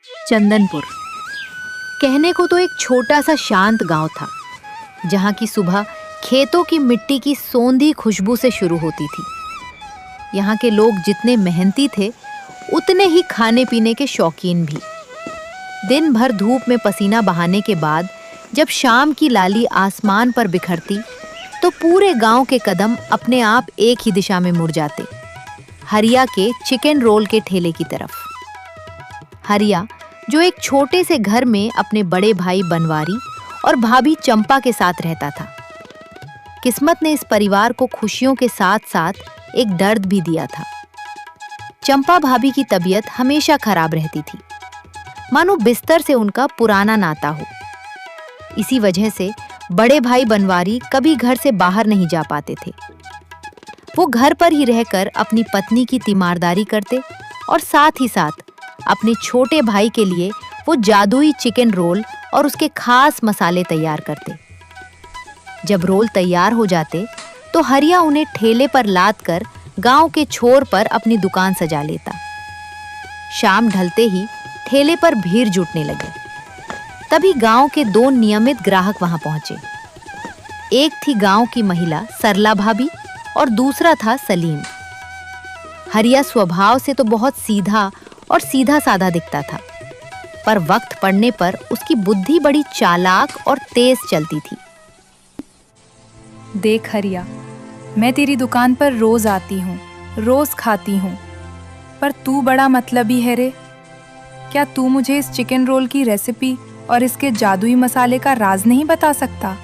चंदनपुर कहने को तो एक छोटा सा शांत गांव था, जहां की सुबह खेतों की मिट्टी की सोंधी खुशबू से शुरू होती थी। यहाँ के लोग जितने मेहनती थे, उतने ही खाने पीने के शौकीन भी। दिन भर धूप में पसीना बहाने के बाद जब शाम की लाली आसमान पर बिखरती, तो पूरे गांव के कदम अपने आप एक ही दिशा में मुड़ जाते, हरिया के चिकन रोल के ठेले की तरफ। हरिया, जो एक छोटे से घर में अपने बड़े भाई बनवारी और भाभी चंपा के साथ रहता था। किस्मत ने इस परिवार को खुशियों के साथ साथ एक दर्द भी दिया था। चंपा भाभी की तबीयत हमेशा खराब रहती थी, मानो बिस्तर से उनका पुराना नाता हो। इसी वजह से बड़े भाई बनवारी कभी घर से बाहर नहीं जा पाते थे। वो घर पर ही रहकर अपनी पत्नी की तीमारदारी करते और साथ ही साथ अपने छोटे भाई के लिए वो जादुई चिकन रोल और उसके खास मसाले तैयार करते। जब रोल तैयार हो जाते तो हरिया उन्हें ठेले पर लाद कर गांव के छोर पर अपनी दुकान सजा लेता। शाम ढलते ही ठेले पर भीड़ जुटने लगी। तभी गांव के 2 नियमित ग्राहक वहां पहुंचे। एक थी गांव की महिला सरला भाभी और दूसरा था सलीम। हरिया स्वभाव से तो बहुत सीधा और सीधा साधा दिखता था, पर वक्त पड़ने पर उसकी बुद्धि बड़ी चालाक और तेज चलती थी। देख हरिया, मैं तेरी दुकान पर रोज आती हूँ, रोज खाती हूँ, पर तू बड़ा मतलबी है रे। क्या तू मुझे इस चिकन रोल की रेसिपी और इसके जादुई मसाले का राज नहीं बता सकता?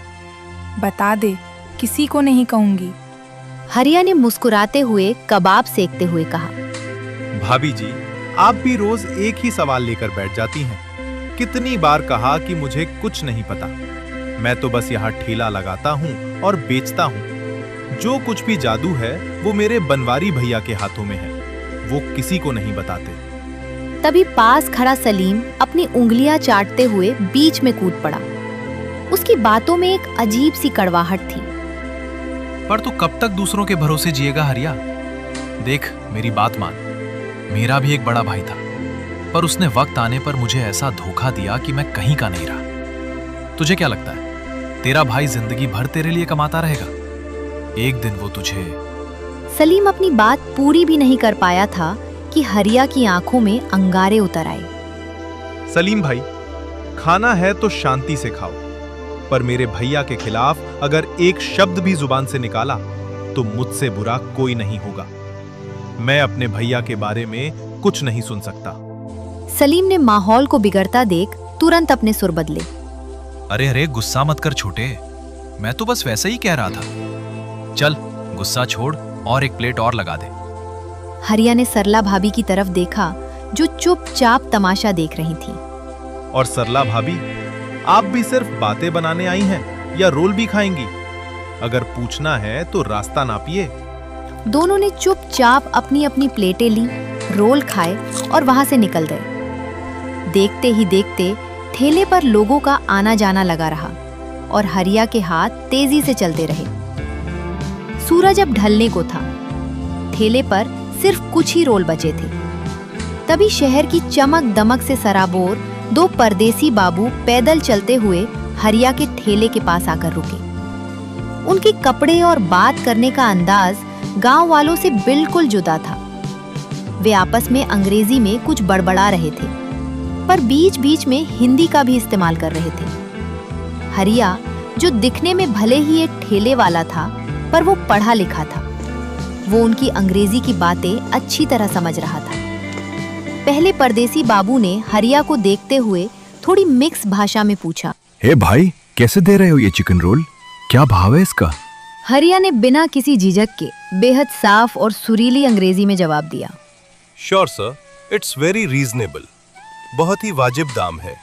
बता दे, किसी को नहीं कहूंगी। हरिया ने मुस्कुराते हुए कबाब सेकते हुए कहा, भाभी जी, आप भी रोज एक ही सवाल लेकर बैठ जाती हैं। कितनी बार कहा कि मुझे कुछ नहीं पता। मैं तो बस यहाँ ठेला लगाता हूँ और बेचता हूँ। जो कुछ भी जादू है वो मेरे बनवारी भैया के हाथों में है, वो किसी को नहीं बताते। तभी पास खड़ा सलीम अपनी उंगलियां चाटते हुए बीच में कूद पड़ा। उसकी बातों में एक अजीब सी कड़वाहट थी। पर तू कब तक दूसरों के भरोसे जिएगा हरिया? देख, मेरी बात मान। मेरा भी एक बड़ा भाई था, पर उसने वक्त आने पर मुझे ऐसा धोखा दिया कि मैं कहीं का नहीं रहा। तुझे क्या लगता है तेरा भाई जिंदगी भर तेरे लिए कमाता रहेगा? एक दिन वो तुझे... सलीम अपनी बात पूरी भी नहीं कर पाया था कि हरिया की आंखों में अंगारे उतर आए। सलीम भाई, खाना है तो शांति से खाओ, पर मेरे भैया के खिलाफ अगर एक शब्द भी जुबान से निकाला तो मुझसे बुरा कोई नहीं होगा। मैं अपने भैया के बारे में कुछ नहीं सुन सकता। सलीम ने माहौल को बिगड़ता देख तुरंत अपने सुर बदले। अरे अरे, गुस्सा मत कर छोटे, मैं तो बस वैसे ही कह रहा था। चल, गुस्सा छोड़ और एक प्लेट और लगा दे। हरिया ने सरला भाभी की तरफ देखा, जो चुपचाप तमाशा देख रही थी। और सरला भाभी, आप भी सिर्फ बातें बनाने आई हैं या रोल भी खाएंगी? अगर पूछना है तो रास्ता नापिए। दोनों ने चुपचाप अपनी अपनी प्लेटें ली, रोल खाए और वहां से निकल गए। देखते ही देखते ठेले पर लोगों का आना जाना लगा रहा और हरिया के हाथ तेजी से चलते रहे। सूरज अब ढलने को था। ठेले पर सिर्फ कुछ ही रोल बचे थे। तभी शहर की चमक दमक से सराबोर 2 परदेसी बाबू पैदल चलते हुए हरिया के ठेले के पास आकर रुके। उनके कपड़े और बात करने का अंदाज गांव वालों से बिल्कुल जुदा था। वे आपस में अंग्रेजी में कुछ बड़बड़ा रहे थे, पर बीच बीच में हिंदी का भी इस्तेमाल कर रहे थे। हरिया, जो दिखने में भले ही एक ठेले वाला था, पर वो पढ़ा लिखा था। वो उनकी अंग्रेजी की बातें अच्छी तरह समझ रहा था। पहले परदेसी बाबू ने हरिया को देखते हुए थोड़ी मिक्स भाषा में पूछा, हे भाई, कैसे दे रहे हो ये चिकन रोल? क्या भाव है इसका? हरिया ने बिना किसी झिझक के बेहद साफ और सुरीली अंग्रेजी में जवाब दिया, sure sir, it's very reasonable. बहुत ही वाजिब दाम है।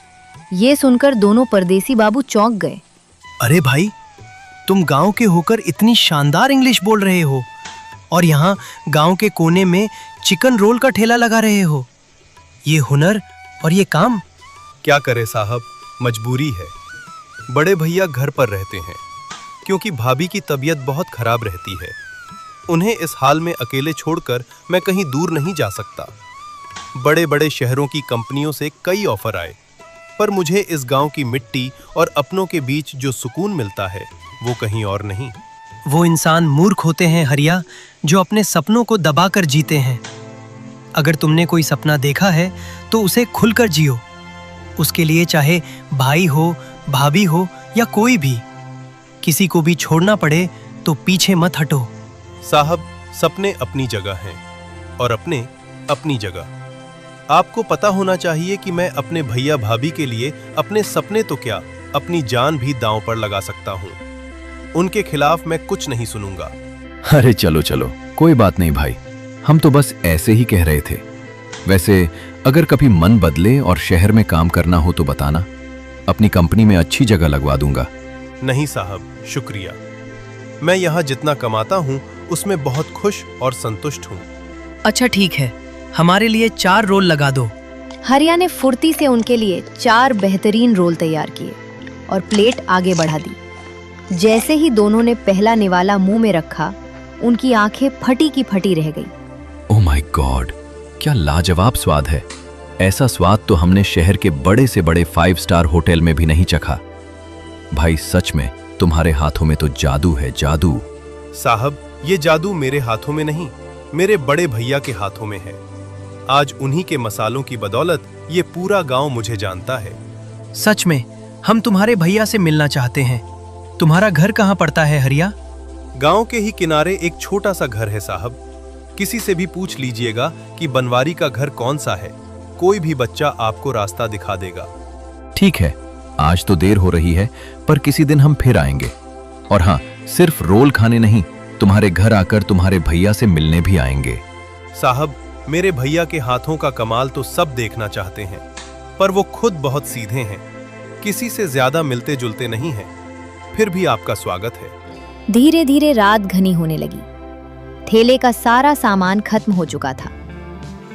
ये सुनकर दोनों परदेसी बाबू चौंक गए। अरे भाई, तुम गांव के होकर इतनी शानदार इंग्लिश बोल रहे हो और यहाँ गांव के कोने में चिकन रोल का ठेला लगा रहे हो। ये हुनर और ये काम। क्या करे साहब, मजबूरी है। बड़े भैया घर पर रहते हैं क्योंकि भाभी की तबीयत बहुत खराब रहती है। उन्हें इस हाल में अकेले छोड़कर मैं कहीं दूर नहीं जा सकता। बड़े बड़े शहरों की कंपनियों से कई ऑफर आए, पर मुझे इस गांव की मिट्टी और अपनों के बीच जो सुकून मिलता है वो कहीं और नहीं। वो इंसान मूर्ख होते हैं हरिया, जो अपने सपनों को दबाकर जीते हैं। अगर तुमने कोई सपना देखा है तो उसे खुलकर जियो। उसके लिए चाहे भाई हो, भाभी हो या कोई भी, किसी को भी छोड़ना पड़े तो पीछे मत हटो। साहब, सपने अपनी जगह हैं और अपने अपनी जगह। आपको पता होना चाहिए कि मैं अपने भैया भाभी के लिए अपने सपने तो क्या, अपनी जान भी दांव पर लगा सकता हूँ। उनके खिलाफ मैं कुछ नहीं सुनूंगा। अरे चलो चलो, कोई बात नहीं भाई, हम तो बस ऐसे ही कह रहे थे। वैसे अगर कभी मन बदले और शहर में काम करना हो तो बताना, अपनी कंपनी में अच्छी जगह लगवा दूंगा। नहीं साहब, शुक्रिया। मैं यहाँ जितना कमाता हूँ उसमें बहुत खुश और संतुष्ट हूँ। अच्छा ठीक है, हमारे लिए 4 रोल लगा दो। हरिया ने फुर्ती से उनके लिए 4 बेहतरीन रोल तैयार किए और प्लेट आगे बढ़ा दी। जैसे ही दोनों ने पहला निवाला मुंह में रखा, उनकी आंखें फटी की फटी रह गई। ओह माय गॉड, क्या लाजवाब स्वाद है। ऐसा स्वाद तो हमने शहर के बड़े से बड़े 5 स्टार होटल में भी नहीं चखा। भाई सच में तुम्हारे हाथों में तो जादू है, जादू। साहब, ये जादू मेरे हाथों में नहीं, मेरे बड़े भैया के हाथों में है। आज उन्हीं के मसालों की बदौलत ये पूरा गांव मुझे जानता है। सच में हम तुम्हारे भैया से मिलना चाहते हैं। तुम्हारा घर कहाँ पड़ता है हरिया? गांव के ही किनारे एक छोटा सा घर है साहब। किसी से भी पूछ लीजिएगा कि बनवारी का घर कौन सा है, कोई भी बच्चा आपको रास्ता दिखा देगा। ठीक है, आज तो देर हो रही है, पर किसी दिन हम फिर आएंगे। और हाँ, सिर्फ रोल खाने नहीं, तुम्हारे घर आकर तुम्हारे भैया से मिलने भी आएंगे। साहब, मेरे भैया के हाथों का कमाल तो सब देखना चाहते हैं, पर वो खुद बहुत सीधे हैं, किसी से ज्यादा मिलते जुलते नहीं हैं। फिर भी आपका स्वागत है। धीरे धीरे रात घनी होने लगी। ठेले का सारा सामान खत्म हो चुका था।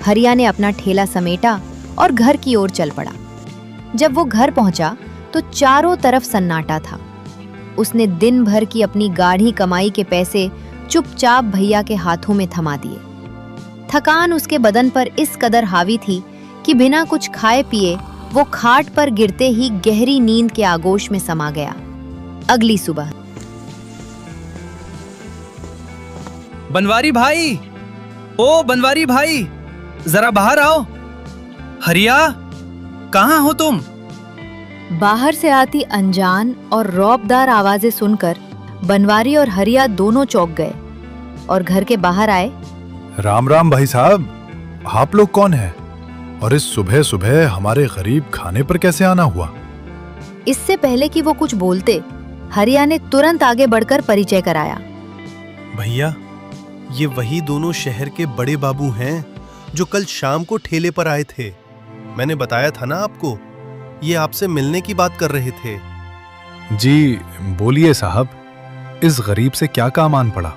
हरिया ने अपना ठेला समेटा और घर की ओर चल पड़ा। जब वो घर पहुंचा तो चारों तरफ सन्नाटा था। उसने दिन भर की अपनी गाढ़ी कमाई के पैसे चुपचाप भैया के हाथों में थमा दिए। थकान उसके बदन पर इस कदर हावी थी कि बिना कुछ खाए पिए वो खाट पर गिरते ही गहरी नींद के आगोश में समा गया। अगली सुबह, बनवारी भाई, ओ बनवारी भाई, जरा बाहर आओ। हरिया, कहाँ हो तुम? बाहर से आती अनजान और रौबदार आवाजें सुनकर बनवारी और हरिया दोनों चौंक गए और घर के बाहर आए। राम राम भाई साहब, आप लोग कौन हैं? और इस सुबह सुबह हमारे गरीब खाने पर कैसे आना हुआ? इससे पहले कि वो कुछ बोलते, हरिया ने तुरंत आगे बढ़कर परिचय कराया। भैया, ये वही दोनों शहर के बड़े बाबू हैं जो कल शाम को ठेले पर आए थे। मैंने बताया था ना आपको, ये आपसे मिलने की बात कर रहे थे। जी बोलिए साहब, इस गरीब से क्या काम आन पड़ा?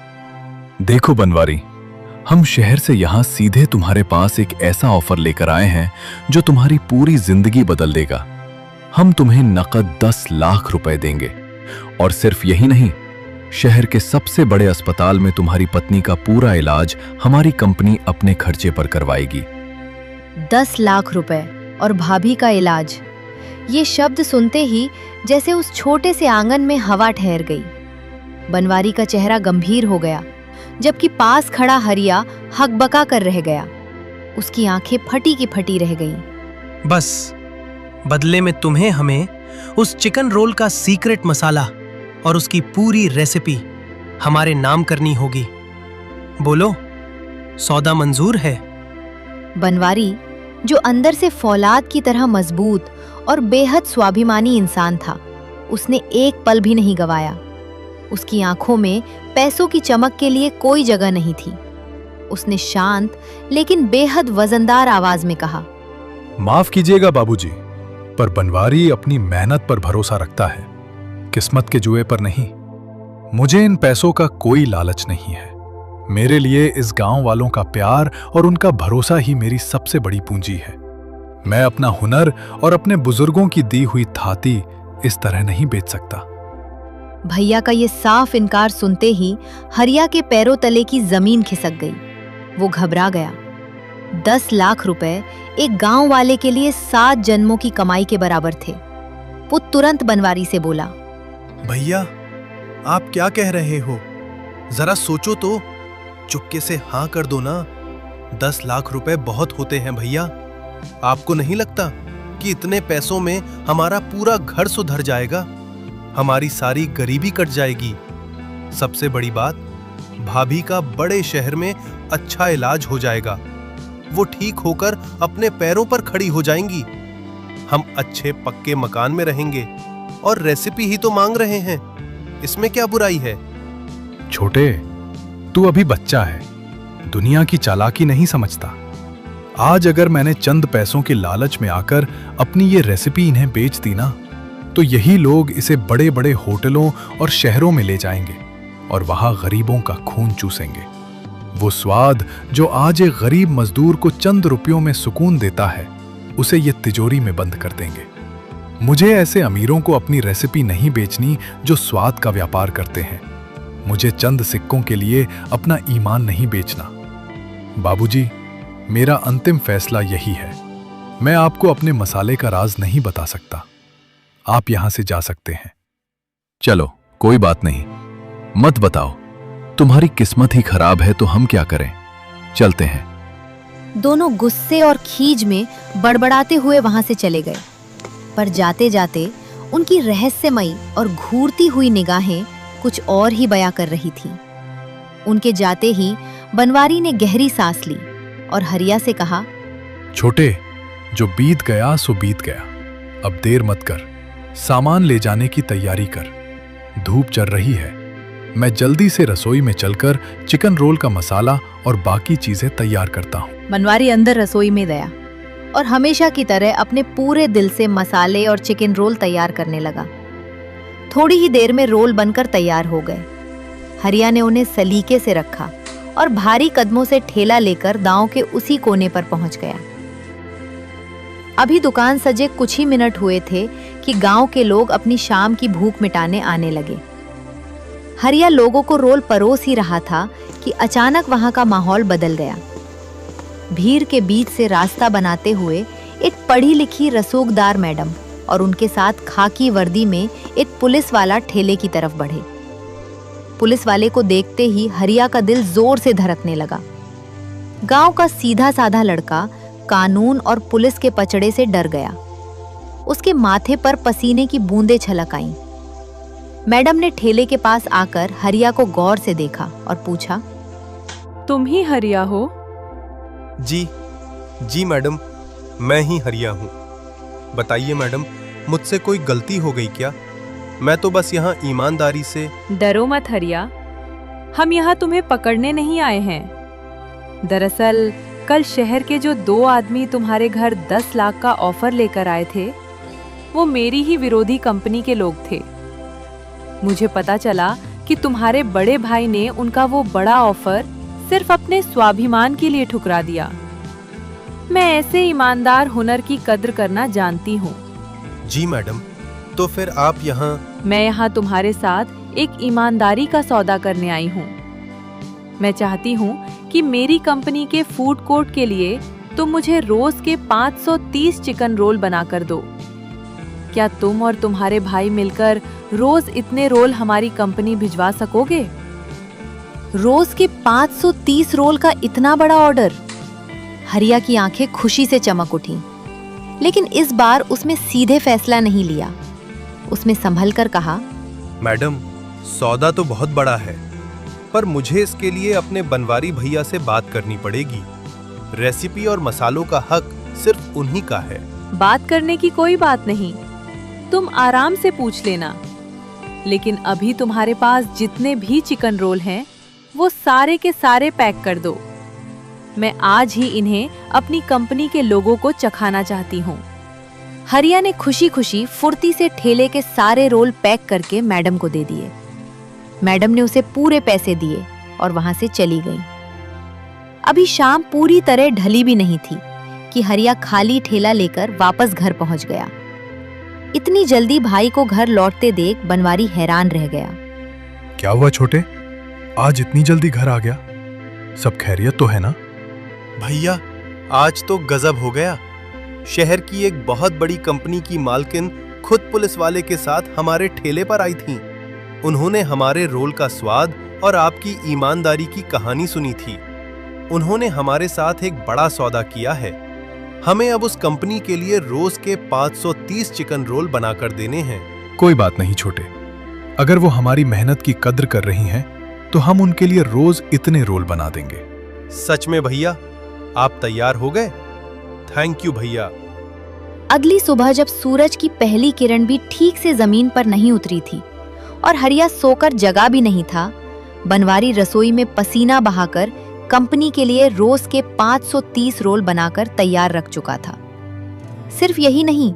देखो बनवारी, हम शहर से यहाँ सीधे तुम्हारे पास एक ऐसा ऑफर लेकर आए हैं जो तुम्हारी पूरी जिंदगी बदल देगा। हम तुम्हें नकद 10 लाख रुपए देंगे, और सिर्फ यही नहीं, शहर के सबसे बड़े अस्पताल में तुम्हारी पत्नी का पूरा इलाज हमारी कंपनी अपने खर्चे पर करवाएगी। 10 लाख रुपए और भाभी का इलाज। ये शब्द सुनते ही जैसे उस छोटे से आंगन में हवा ठहर गई। बनवारी का चेहरा गंभीर हो गया, जबकि पास खड़ा हरिया हकबका कर रह गया। उसकी आंखें फटी की फटी रह गईं। बस बदले में तुम्हें हमें उस चिकन रोल का सीक्रेट मसाला और उसकी पूरी रेसिपी हमारे नाम करनी होगी। बोलो, सौदा मंजूर है? बनवारी, जो अंदर से फौलाद की तरह मजबूत और बेहद स्वाभिमानी इंसान था, उसने एक पल भी नहीं गवाया। उसकी आंखों में पैसों की चमक के लिए कोई जगह नहीं थी। उसने शांत लेकिन बेहद वजनदार आवाज में कहा, माफ कीजिएगा बाबूजी, पर बनवारी अपनी मेहनत पर भरोसा रखता है, किस्मत के जुए पर नहीं। मुझे इन पैसों का कोई लालच नहीं है। मेरे लिए इस गांव वालों का प्यार और उनका भरोसा ही मेरी सबसे बड़ी पूंजी है। मैं अपना हुनर और अपने बुजुर्गों की दी हुई थाती इस तरह नहीं बेच सकता। भैया का ये साफ इनकार सुनते ही हरिया के पैरों तले की जमीन खिसक गई। वो घबरा गया। 10 लाख रुपए एक गांव वाले के लिए 7 जन्मों की कमाई के बराबर थे। वो तुरंत बनवारी से बोला, भैया, आप क्या कह रहे हो? जरा सोचो तो। चुपके से हाँ कर दो ना। 10 लाख रुपए बहुत होते हैं भैया। आपको नहीं लगता कि इतने पैसों में हमारा पूरा घर सुधर जाएगा? हमारी सारी गरीबी कट जाएगी। सबसे बड़ी बात, भाभी का बड़े शहर में अच्छा इलाज हो जाएगा। वो ठीक होकर अपने पैरों पर खड़ी हो जाएंगी। हम अच्छे पक्के मकान में रहेंगे और रेसिपी ही तो मांग रहे हैं। इसमें क्या बुराई है? छोटे, तू अभी बच्चा है, दुनिया की चालाकी नहीं समझता। आज अगर मैंने चंद पैसों के लालच में आकर अपनी ये रेसिपी इन्हें बेच दी ना, तो यही लोग इसे बड़े बड़े होटलों और शहरों में ले जाएंगे और वहां गरीबों का खून चूसेंगे। वो स्वाद जो आज एक गरीब मजदूर को चंद रुपयों में सुकून देता है, उसे ये तिजोरी में बंद कर देंगे। मुझे ऐसे अमीरों को अपनी रेसिपी नहीं बेचनी जो स्वाद का व्यापार करते हैं। मुझे चंद सिक्कों के लिए अपना ईमान नहीं बेचना। बाबूजी, मेरा अंतिम फैसला यही है। मैं आपको अपने मसाले का राज नहीं बता सकता। आप यहां से जा सकते हैं। चलो, कोई बात नहीं, मत बताओ। तुम्हारी किस्मत ही खराब है तो हम क्या करें? चलते हैं। दोनों गुस्से और खीज में बड़बड़ाते हुए वहां से चले गए। पर जाते जाते उनकी रहस्यमयी और घूरती हुई निगाहें कुछ और ही बयां कर रही थीं। उनके जाते ही बनवारी ने गहरी सांस ली और हरिया से कहा, छोटे, जो बीत गया सो बीत गया। अब देर मत कर, सामान ले जाने की तैयारी कर। धूप चढ़ रही है। मैं जल्दी से रसोई में चलकर चिकन रोल का मसाला और बाकी चीजें तैयार करता हूँ। बनवारी अंदर रसोई में गया और हमेशा की तरह अपने पूरे दिल से मसाले और चिकन रोल तैयार करने लगा। थोड़ी ही देर में रोल बनकर तैयार हो गए। हरिया ने उन्हें सलीके से रखा और भारी कदमों से ठेला लेकर गांव के उसी कोने पर पहुंच गया। अभी दुकान सजे कुछ ही मिनट हुए थे कि गांव के लोग अपनी शाम की भूख मिटाने आने लगे। हरिया लोगों को रोल परोस ही रहा था कि अचानक वहां का माहौल बदल गया। भीड़ के बीच से रास्ता बनाते हुए एक पढ़ी लिखी रसूखदार मैडम और उनके साथ खाकी वर्दी में एक पुलिस वाला ठेले की तरफ बढ़े। पुलिस वाले को देखते ही हरिया का दिल जोर से धड़कने लगा। गांव का सीधा साधा लड़का कानून और पुलिस के पचड़े से डर गया। उसके माथे पर पसीने की बूंदें छलक आईं। मैडम ने ठेले के पास आकर हरिया को गौर से देखा और पूछा, तुम ही हरिया हो? जी मैडम, मैं ही हरिया हूँ। बताइए मैडम, मुझसे कोई गलती हो गई क्या? मैं तो बस यहाँ ईमानदारी से। डरो मत हरिया, हम यहाँ तुम्हें पकड़ने नहीं आए हैं। दरअसल कल शहर के जो 2 आदमी तुम्हारे घर 10 लाख का ऑफर लेकर आए थे, वो मेरी ही विरोधी कंपनी के लोग थे। मुझे पता चला कि तुम्हारे बड़े भाई ने उनका वो बड़ा ऑफर सिर्फ अपने स्वाभिमान के लिए ठुकरा दिया। मैं ऐसे ईमानदार हुनर की कद्र करना जानती हूँ। जी मैडम, तो फिर आप यहाँ? मैं यहाँ तुम्हारे साथ एक ईमानदारी का सौदा करने आई हूँ। मैं चाहती हूँ कि मेरी कंपनी के फूड कोर्ट के लिए तुम मुझे रोज के 530 चिकन रोल बनाकर दो। क्या तुम और तुम्हारे भाई मिलकर रोज इतने रोल हमारी कंपनी भिजवा सकोगे? रोज के 530 रोल का इतना बड़ा ऑर्डर! हरिया की आंखें खुशी से चमक उठीं। लेकिन इस बार उसमें सीधे फैसला नहीं लिया। उसने संभल कर कहा, मैडम, सौदा तो बहुत बड़ा है, पर मुझे इसके लिए अपने बनवारी भैया से बात करनी पड़ेगी। रेसिपी और मसालों का हक सिर्फ उन्हीं का है। बात करने की कोई बात नहीं, तुम आराम से पूछ लेना। लेकिन अभी तुम्हारे पास जितने भी चिकन रोल हैं, वो सारे के सारे पैक कर दो। मैं आज ही इन्हें अपनी कंपनी के लोगों को चखाना चाहती हूँ। हरिया ने खुशी खुशी फुर्ती से ठेले के सारे रोल पैक करके मैडम को दे दिए। मैडम ने उसे पूरे पैसे दिए और वहां से चली गई। अभी शाम पूरी तरह ढली भी नहीं थी कि हरिया खाली ठेला लेकर वापस घर पहुंच गया। इतनी जल्दी भाई को घर लौटते देख बनवारी हैरान रह गया। क्या हुआ छोटे, आज इतनी जल्दी घर आ गया? सब खैरियत तो है ना? भैया, आज तो गजब हो गया। शहर की एक बहुत बड़ी कंपनी की मालकिन खुद पुलिस वाले के साथ हमारे ठेले पर आई थी। उन्होंने हमारे रोल का स्वाद और आपकी ईमानदारी की कहानी सुनी थी। उन्होंने हमारे साथ एक बड़ा सौदा किया है। हमें अब उस कंपनी के लिए रोज के 530 चिकन रोल बनाकर देने हैं। कोई बात नहीं छोटे, अगर वो हमारी मेहनत की कद्र कर रही हैं तो हम उनके लिए रोज इतने रोल बना देंगे। सच में भैया, आप तैयार हो गए? थैंक यू भैया। अगली सुबह जब सूरज की पहली किरण भी ठीक से जमीन पर नहीं उतरी थी और हरिया सोकर जगा भी नहीं था, बनवारी रसोई में पसीना बहाकर कंपनी के लिए रोज के 530 रोल बनाकर तैयार रख चुका था। सिर्फ यही नहीं,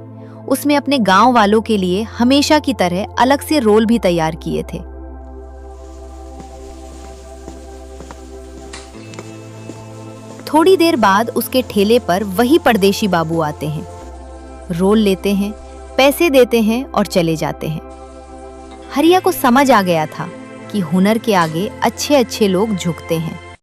उसने अपने गांव वालों के लिए हमेशा की तरह अलग से रोल भी तैयार किए थे। थोड़ी देर बाद उसके ठेले पर वही परदेशी बाबू आते हैं, रोल लेते हैं, पैसे देते हैं और चले जाते हैं। हरिया को समझ आ गया था कि हुनर के आगे अच्छे अच्छे लोग झुकते हैं।